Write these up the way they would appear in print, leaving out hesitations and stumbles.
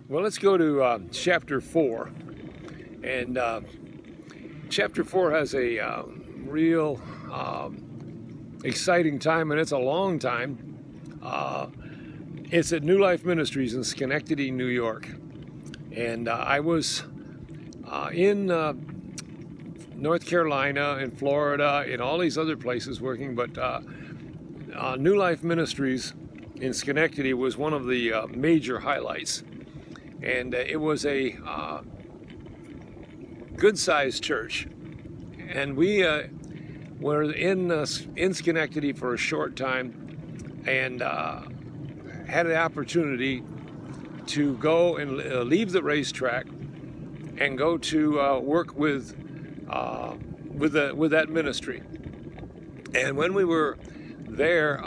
Well, let's go to chapter 4. And chapter 4 has a real exciting time, and it's a long time. It's at New Life Ministries in Schenectady, New York. And I was in North Carolina and Florida and all these other places working, but New Life Ministries in Schenectady was one of the major highlights. And it was a good-sized church, and we were in Schenectady for a short time, and had an opportunity to go and leave the racetrack and go to work with that ministry. And when we were there,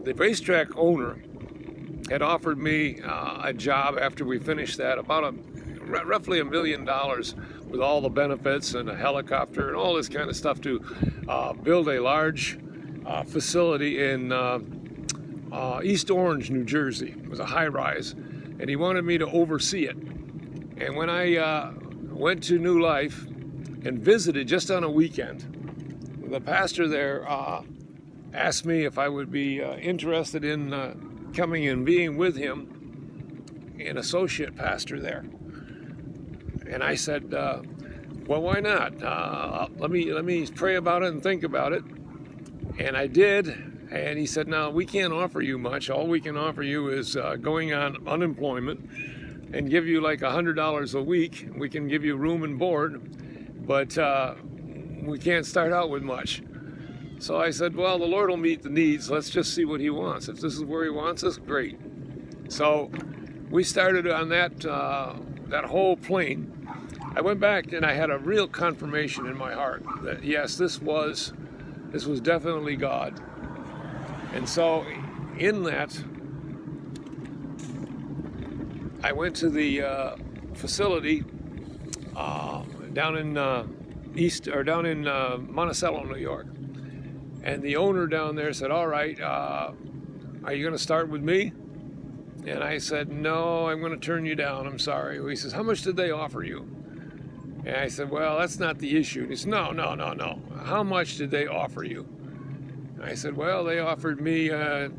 the racetrack owner had offered me a job after we finished that, about roughly $1 million with all the benefits and a helicopter and all this kind of stuff, to build a large facility in East Orange, New Jersey. It was a high-rise, and he wanted me to oversee it. And when I went to New Life and visited just on a weekend, the pastor there asked me if I would be interested in coming and being with him, an associate pastor there. And I said, well, why not? Let me pray about it and think about it. And I did. And he said, no, we can't offer you much. All we can offer you is going on unemployment and give you like $100 a week. We can give you room and board, but we can't start out with much. So I said, well, the Lord will meet the needs. Let's just see what he wants. If this is where he wants us, great. So we started on that whole plane. I went back and I had a real confirmation in my heart that yes, this was definitely God. And so in that, I went to the facility down in Monticello, New York. And the owner down there said, all right, are you going to start with me? And I said, no, I'm going to turn you down. I'm sorry. He says, how much did they offer you? And I said, well, that's not the issue. And he said, no. How much did they offer you? And I said, well, they offered me like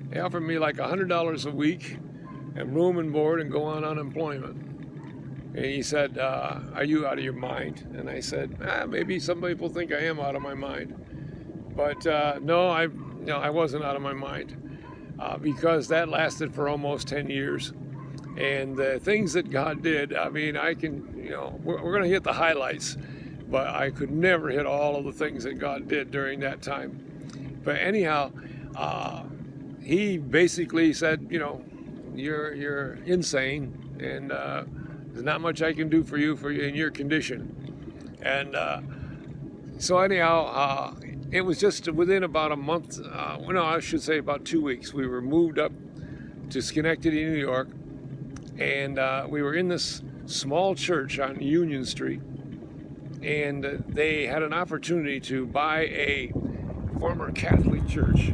$100 a week and room and board and go on unemployment. And he said, are you out of your mind? And I said, maybe some people think I am out of my mind. But no, I wasn't out of my mind, because that lasted for almost 10 years. And the things that God did, I mean, we're going to hit the highlights, but I could never hit all of the things that God did during that time. But anyhow, he basically said, you're insane, and there's not much I can do for you in your condition. And so anyhow, it was just within about a month, I should say about 2 weeks, we were moved up to Schenectady, New York, and we were in this small church on Union Street, and they had an opportunity to buy a former Catholic church